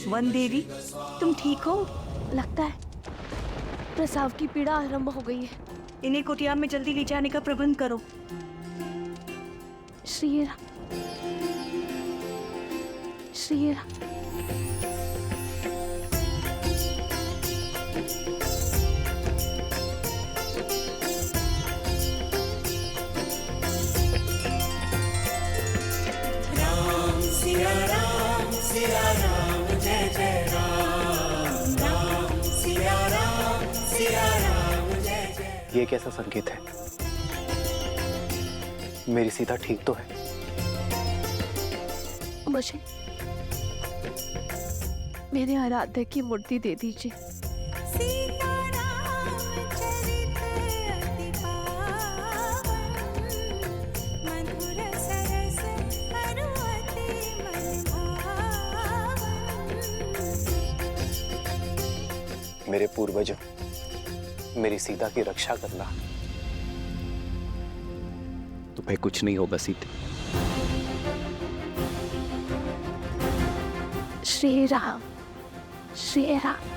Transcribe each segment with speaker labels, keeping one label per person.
Speaker 1: One देवी, तुम ठीक हो?
Speaker 2: लगता है प्रसव की पीड़ा आरंभ हो गई है।
Speaker 1: इन्हें कुटिया में जल्दी ले जाने का प्रबंध करो।
Speaker 2: श्री श्री
Speaker 3: सिया राम जय जय राम, राम सिया राम जय जय।
Speaker 4: ये कैसा संकेत है? मेरी सीता ठीक तो है?
Speaker 2: मुझे मेरे आराध्य की मूर्ति दे दीजिए।
Speaker 4: मेरे पूर्वजों, मेरी सीता की रक्षा करना। तुम्हें कुछ नहीं होगा सीते।
Speaker 2: श्री राम, श्री राम।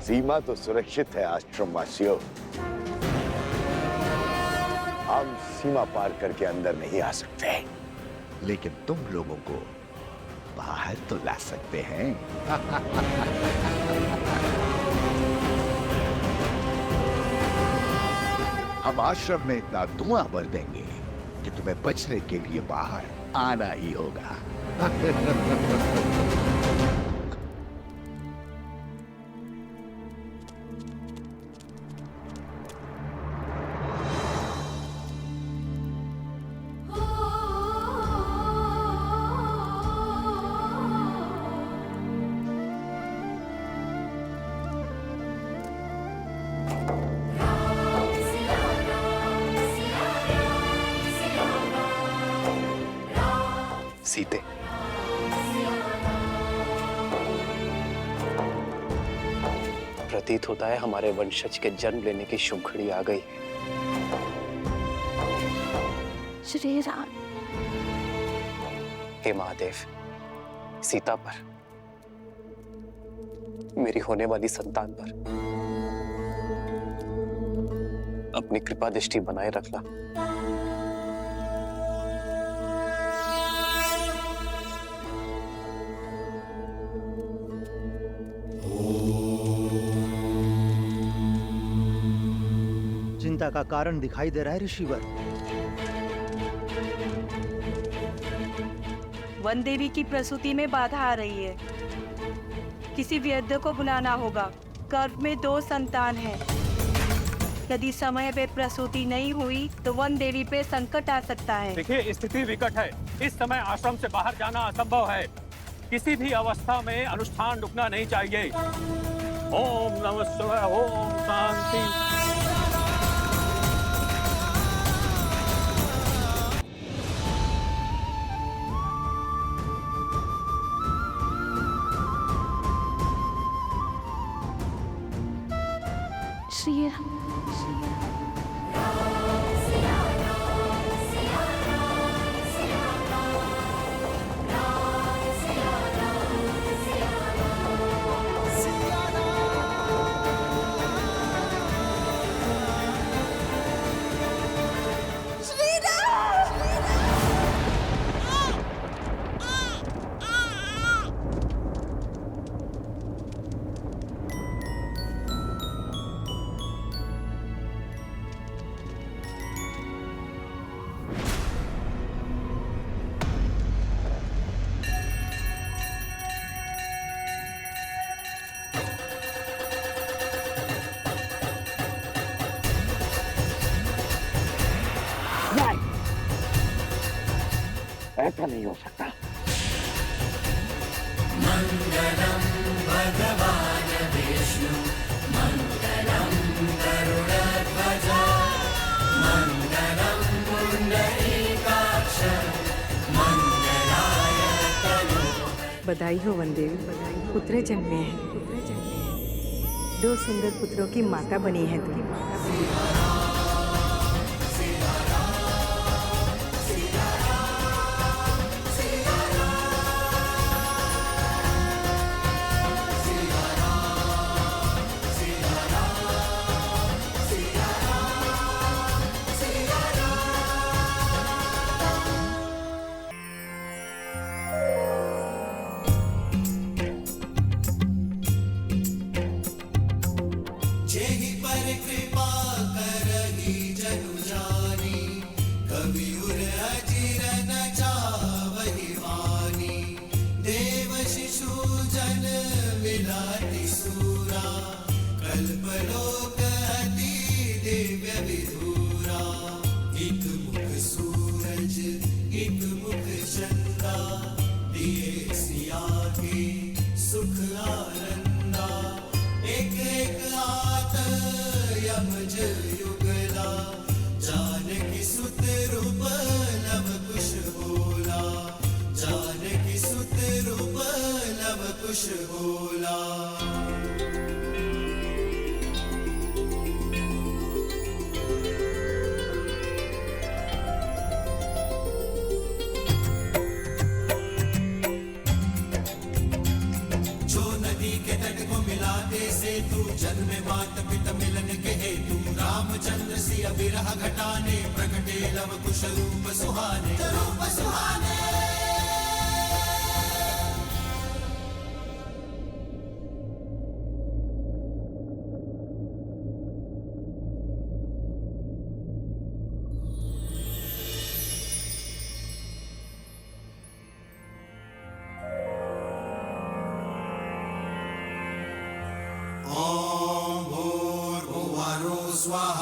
Speaker 5: सीमा तो सुरक्षित है आश्रमवासियों। हम सीमा पार करके अंदर नहीं आ सकते, लेकिन तुम लोगों को बाहर तो ला सकते हैं। हम आश्रम में इतना धुआं भर देंगे कि तुम्हें बचने के लिए बाहर आना ही होगा।
Speaker 4: सीते, प्रतीत होता है हमारे वंशज के जन्म लेने की शुभ घड़ी आ गई।
Speaker 2: श्री राम।
Speaker 4: हे महादेव, सीता पर, मेरी होने वाली संतान पर अपनी कृपा दृष्टि बनाए रखना।
Speaker 6: चिंता का कारण दिखाई दे रहा है ऋषिवर।
Speaker 1: वन देवी की प्रसूति में बाधा आ रही है। किसी वैद्य को बुलाना होगा। गर्भ में 2 संतान हैं। यदि समय पे प्रसूति नहीं हुई तो वन देवी पे संकट आ सकता है।
Speaker 7: देखिए, स्थिति विकट है। इस समय आश्रम से बाहर जाना असंभव है। किसी भी अवस्था में अनुष्ठान रुकना नहीं चाहिए। ओम नमः शिवाय, ओम शांति।
Speaker 2: श्री राम।
Speaker 5: ऐसा नहीं हो सकता।
Speaker 3: मंगलम
Speaker 8: बधाई हो वनदेवी, पुत्र जन्मे हैं। 2 सुंदर पुत्रों की माता बनी है तुम।
Speaker 3: जेहि पर कृपा करहि जनु जानी, कवि उर अजिर न जावहि वानी। देव शिशु जन विलाति सूरा, कल्पलोक अति दिव्य विधूरा। एक मुख सूरज एक मुख चंदा, दिए सिया के सुख आनंदा। एक एक आत यमज युगला, जानकी सुत रूप लव कुश होला। जानकी सुत रूप लव कुश होला। जो नदी के तट को मिलाते सेतु, जन्म मात पिता मिलन के हेतु। रामचंद्र सिय विरह घटाने, प्रकटे लव कुश रूप सुहाने। रूप सुहाने ॐ भूर्भुवः स्वः,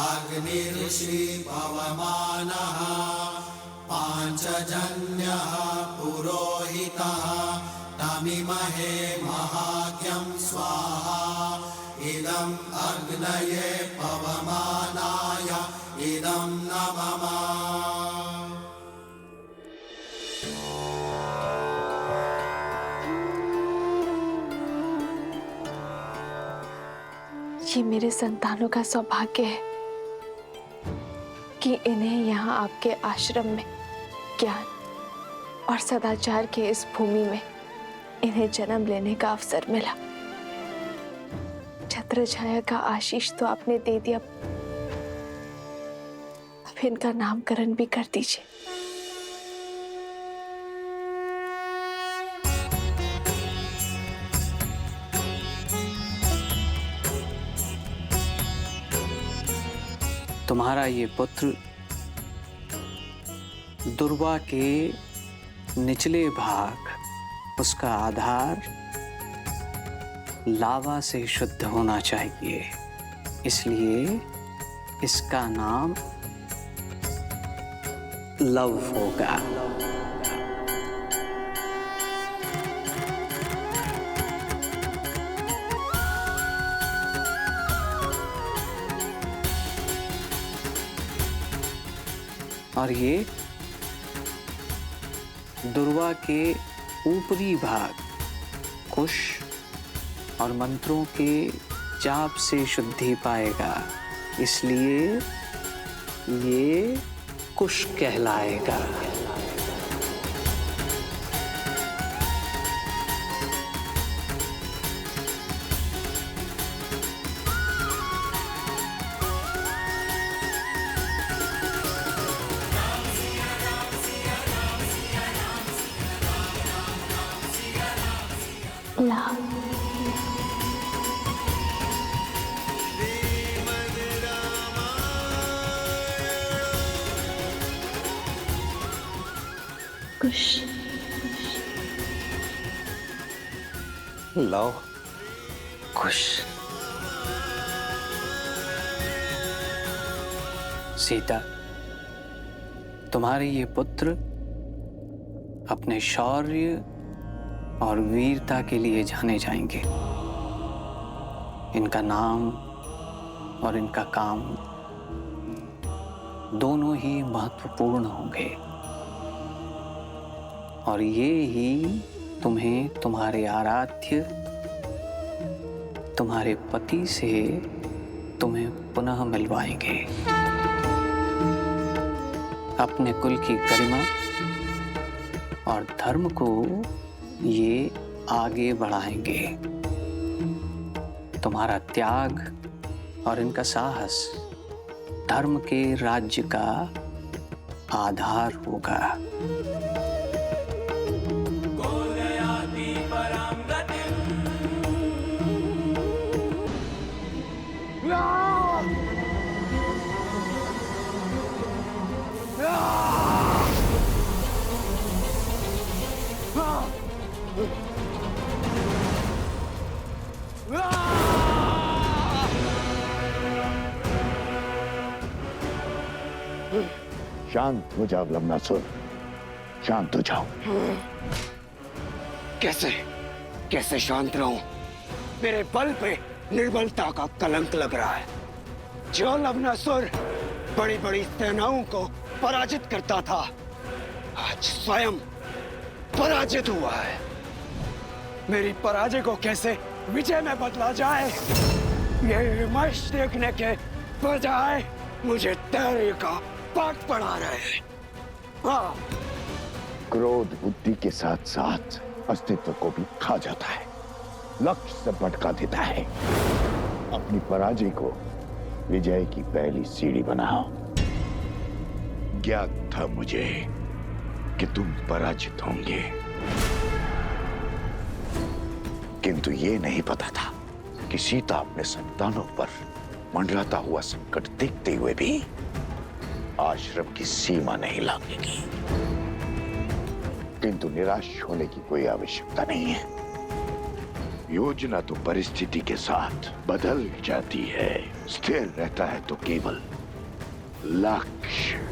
Speaker 3: अग्निर्षि पवमानः। पाञ्चजन्यः पुरोहितः, तमिमहे महाज्ञं स्वाहा। इदम् अग्नये पवमानाय, इदं नमः।
Speaker 2: ये मेरे संतानों का सौभाग्य है कि इन्हें यहाँ आपके आश्रम में ज्ञान और सदाचार के इस भूमि में इन्हें जन्म लेने का अवसर मिला। छत्र छाया का आशीष तो आपने दे दिया, अब इनका नामकरण भी कर दीजिए।
Speaker 9: तुम्हारा ये पुत्र दुर्वा के निचले भाग, उसका आधार लावा से शुद्ध होना चाहिए, इसलिए इसका नाम लव होगा। और ये दुर्वा के ऊपरी भाग कुश और मंत्रों के जाप से शुद्धि पाएगा, इसलिए ये कुश कहलाएगा।
Speaker 2: कुश
Speaker 4: लाओ
Speaker 9: कुश। सीता, तुम्हारे ये पुत्र अपने शौर्य और वीरता के लिए जाने जाएंगे। इनका नाम और इनका काम दोनों ही महत्वपूर्ण होंगे और ये ही तुम्हें तुम्हारे आराध्य, तुम्हारे पति से तुम्हें पुनः मिलवाएंगे। अपने कुल की गरिमा और धर्म को ये आगे बढ़ाएंगे। तुम्हारा त्याग और इनका साहस धर्म के राज्य का आधार होगा।
Speaker 5: शांत हो जाओ लवनासुर, शांत हो जाओ।
Speaker 10: कैसे कैसे शांत रहूं? मेरे बल पे निर्बलता का कलंक लग रहा है। जो लवनासुर बड़ी बड़ी सेनाओं को पराजित करता था, आज स्वयं पराजित हुआ है। मेरी पराजय को कैसे विजय में बदला जाए, ये विमर्श देखने के बजाय मुझे धैर्य का पाठ पढ़ा रहे हैं। हाँ।
Speaker 5: क्रोध बुद्धि के साथ साथ अस्तित्व को भी खा जाता है, लक्ष्य से भटका देता है। अपनी पराजय को विजय की पहली सीढ़ी बनाओ। ज्ञात था मुझे कि तुम पराजित होंगे, किंतु ये नहीं पता था कि सीता अपने संतानों पर मंडराता हुआ संकट देखते हुए भी आश्रम की सीमा नहीं लांघेगी। किंतु निराश होने की कोई आवश्यकता नहीं है। योजना तो परिस्थिति के साथ बदल जाती है, स्थिर रहता है तो केवल लक्ष्य।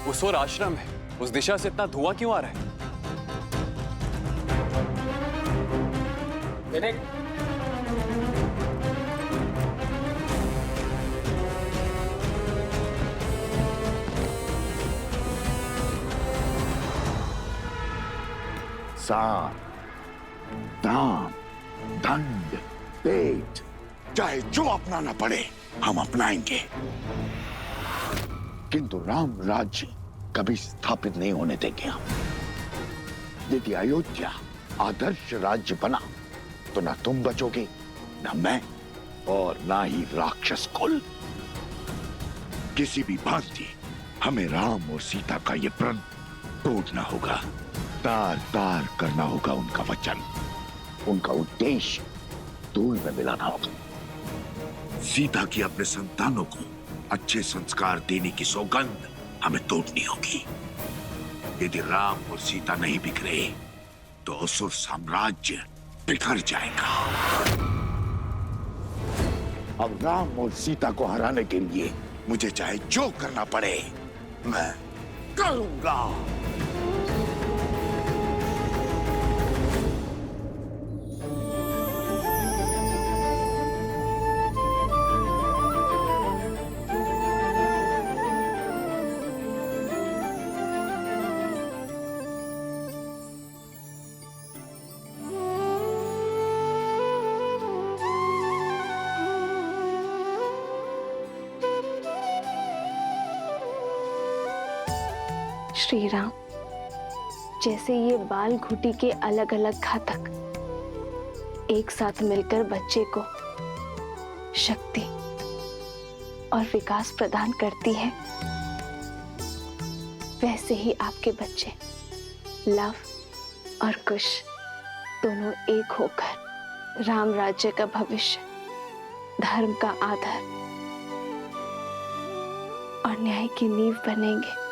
Speaker 11: उस ओर आश्रम है, उस दिशा से इतना धुआं क्यों आ रहा है?
Speaker 5: साम, दाम, दंड, पेट, चाहे जो अपनाना पड़े हम अपनाएंगे, किंतु राम राज्य कभी स्थापित नहीं होने देंगे हम। यदि अयोध्या आदर्श राज्य बना तो ना तुम बचोगे, ना मैं, और ना ही राक्षस कुल। किसी भी भांति हमें राम और सीता का ये प्रण तोड़ना होगा, तार तार करना होगा उनका वचन, उनका उद्देश्य धूल में मिलाना होगा। सीता की अपने संतानों को अच्छे संस्कार देने की सौगंध हमें तोड़नी होगी। यदि राम और सीता नहीं बिखरे तो असुर साम्राज्य बिखर जाएगा। अब राम और सीता को हराने के लिए मुझे चाहे जो करना पड़े मैं करूंगा।
Speaker 2: श्री राम, जैसे ये बाल घुटी के अलग अलग घातक एक साथ मिलकर बच्चे को शक्ति और विकास प्रदान करती है, वैसे ही आपके बच्चे लव और कुश दोनों एक होकर राम राज्य का भविष्य, धर्म का आधार और न्याय की नींव बनेंगे।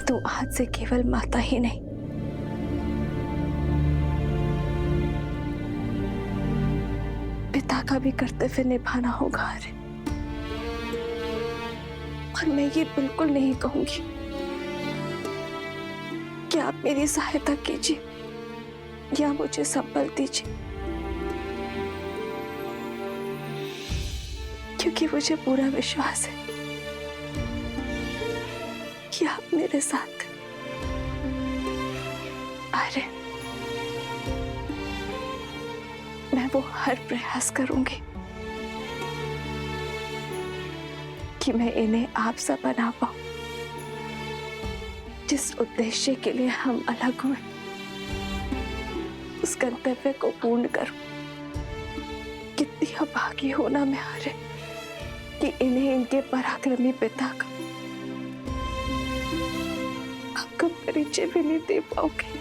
Speaker 2: तो आज से केवल माता ही नहीं, पिता का भी कर्तव्य निभाना होगा। अरे, और मैं ये बिल्कुल नहीं कहूंगी कि आप मेरी सहायता कीजिए या मुझे संबल दीजिए, क्योंकि मुझे पूरा विश्वास है कि आप मेरे साथ। अरे, मैं वो हर प्रयास करूंगी कि मैं इन्हें आप सा बना पाऊं, जिस उद्देश्य के लिए हम अलग हुए, उस गंतव्य को पूर्ण करूं। कितनी अभागी होना मैं हारे कि इन्हें इनके पराक्रमी पिता का आपका परिचय भी नहीं दे पाओगे।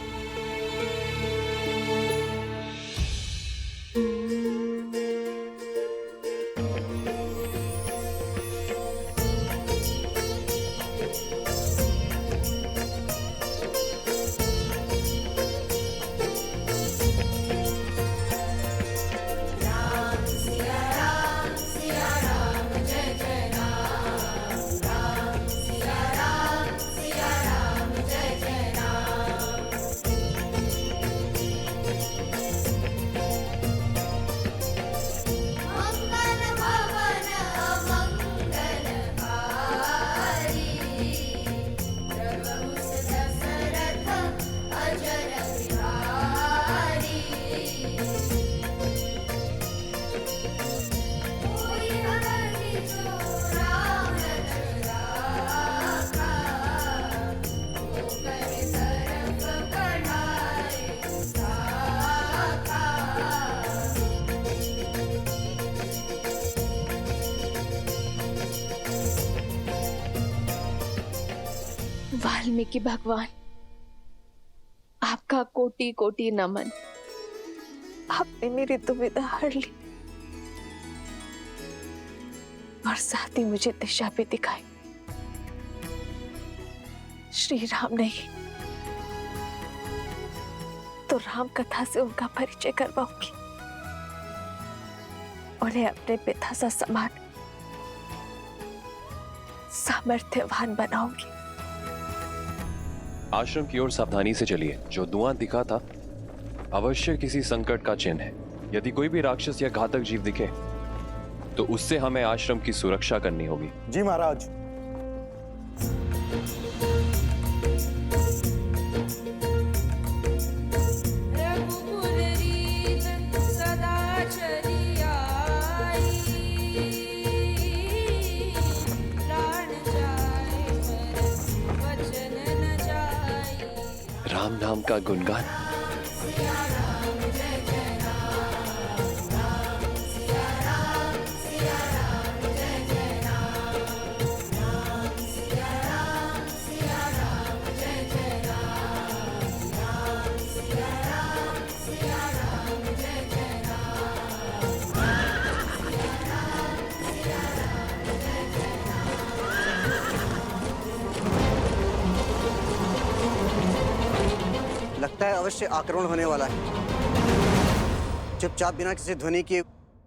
Speaker 2: वाल्मीकि भगवान, आपका कोटि कोटि नमन। आपने मेरी दुविधा हर ली और साथ ही मुझे दिशा भी दिखाई। श्री राम नहीं तो राम कथा से उनका परिचय करवाऊंगी, उन्हें अपने पिता सा समान सामर्थ्यवान बनाऊंगी।
Speaker 11: आश्रम की ओर सावधानी से चलिए। जो धुआं दिखा था अवश्य किसी संकट का चिन्ह है। यदि कोई भी राक्षस या घातक जीव दिखे तो उससे हमें आश्रम की सुरक्षा करनी होगी।
Speaker 12: जी महाराज।
Speaker 11: राम नाम का गुणगान।
Speaker 12: लगता है अवश्य आक्रमण होने वाला है। चुपचाप बिना किसी ध्वनि के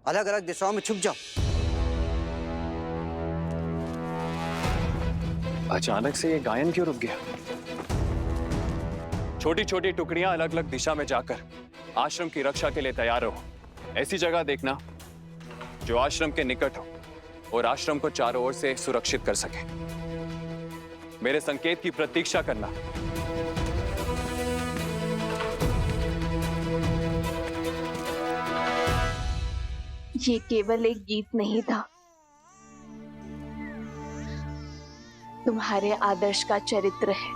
Speaker 12: अलग अलग दिशाओं में छुप जाओ।
Speaker 11: अचानक से ये गायन क्यों रुक गया? छोटी छोटी टुकड़ियां अलग अलग दिशा में जाकर आश्रम की रक्षा के लिए तैयार रहो। ऐसी जगह देखना जो आश्रम के निकट हो और आश्रम को चारों ओर से सुरक्षित कर सके। मेरे संकेत की प्रतीक्षा करना।
Speaker 2: ये केवल एक गीत नहीं था, तुम्हारे आदर्श का चरित्र है।